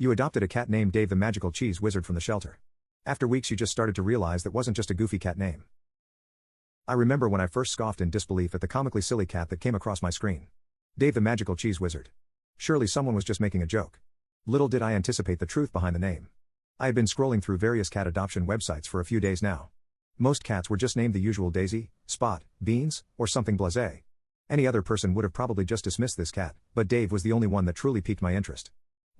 You adopted a cat named Dave the Magical Cheese Wizard from the shelter. After weeks you just started to realize that wasn't just a goofy cat name. I remember when I first scoffed in disbelief at the comically silly cat that came across my screen. Dave the Magical Cheese Wizard. Surely someone was just making a joke. Little did I anticipate the truth behind the name. I had been scrolling through various cat adoption websites for a few days now. Most cats were just named the usual Daisy, Spot, Beans, or something blasé. Any other person would have probably just dismissed this cat, but Dave was the only one that truly piqued my interest.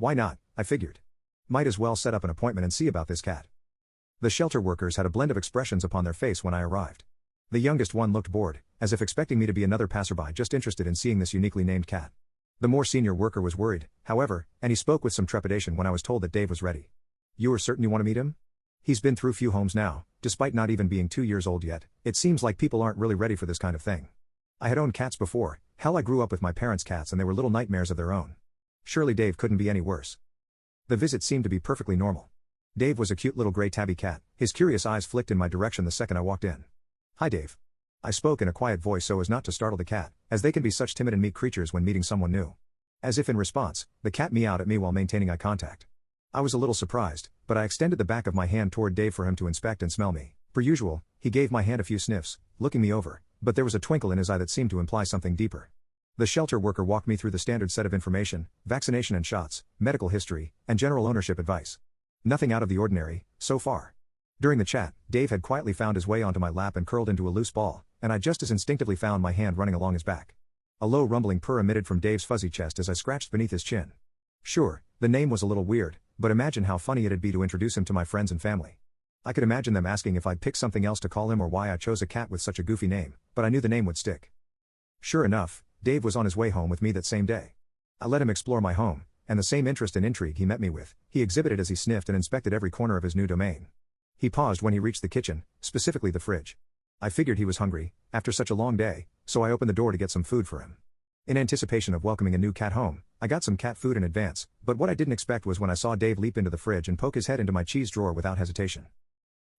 Why not, I figured. Might as well set up an appointment and see about this cat. The shelter workers had a blend of expressions upon their face when I arrived. The youngest one looked bored, as if expecting me to be another passerby just interested in seeing this uniquely named cat. The more senior worker was worried, however, and he spoke with some trepidation when I was told that Dave was ready. You are certain you want to meet him? He's been through few homes now, despite not even being 2 years old yet. It seems like people aren't really ready for this kind of thing. I had owned cats before, hell I grew up with my parents' cats and they were little nightmares of their own. Surely Dave couldn't be any worse. The visit seemed to be perfectly normal. Dave was a cute little gray tabby cat, his curious eyes flicked in my direction the second I walked in. Hi Dave. I spoke in a quiet voice so as not to startle the cat, as they can be such timid and meek creatures when meeting someone new. As if in response, the cat meowed at me while maintaining eye contact. I was a little surprised, but I extended the back of my hand toward Dave for him to inspect and smell me. Per usual, he gave my hand a few sniffs, looking me over, but there was a twinkle in his eye that seemed to imply something deeper. The shelter worker walked me through the standard set of information, vaccination and shots, medical history, and general ownership advice. Nothing out of the ordinary, so far. During the chat, Dave had quietly found his way onto my lap and curled into a loose ball, and I just as instinctively found my hand running along his back. A low rumbling purr emitted from Dave's fuzzy chest as I scratched beneath his chin. Sure, the name was a little weird, but imagine how funny it'd be to introduce him to my friends and family. I could imagine them asking if I'd pick something else to call him or why I chose a cat with such a goofy name, but I knew the name would stick. Sure enough, Dave was on his way home with me that same day. I let him explore my home, and the same interest and intrigue he met me with, he exhibited as he sniffed and inspected every corner of his new domain. He paused when he reached the kitchen, specifically the fridge. I figured he was hungry, after such a long day, so I opened the door to get some food for him. In anticipation of welcoming a new cat home, I got some cat food in advance, but what I didn't expect was when I saw Dave leap into the fridge and poke his head into my cheese drawer without hesitation.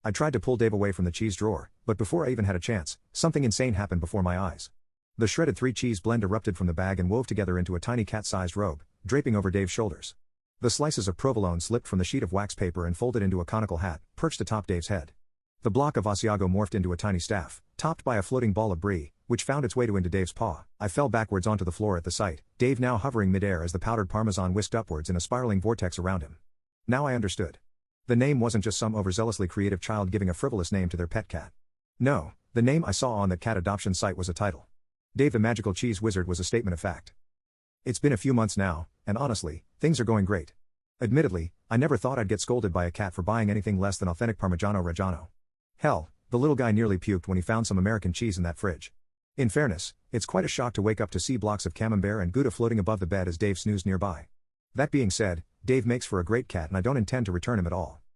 I tried to pull Dave away from the cheese drawer, but before I even had a chance, something insane happened before my eyes. The shredded 3-cheese blend erupted from the bag and wove together into a tiny cat-sized robe, draping over Dave's shoulders. The slices of provolone slipped from the sheet of wax paper and folded into a conical hat, perched atop Dave's head. The block of Asiago morphed into a tiny staff, topped by a floating ball of brie, which found its way into Dave's paw. I fell backwards onto the floor at the sight, Dave now hovering midair as the powdered parmesan whisked upwards in a spiraling vortex around him. Now I understood. The name wasn't just some overzealously creative child giving a frivolous name to their pet cat. No, the name I saw on that cat adoption site was a title. Dave the Magical Cheese Wizard was a statement of fact. It's been a few months now, and honestly, things are going great. Admittedly, I never thought I'd get scolded by a cat for buying anything less than authentic Parmigiano Reggiano. Hell, the little guy nearly puked when he found some American cheese in that fridge. In fairness, it's quite a shock to wake up to see blocks of camembert and Gouda floating above the bed as Dave snoozed nearby. That being said, Dave makes for a great cat and I don't intend to return him at all.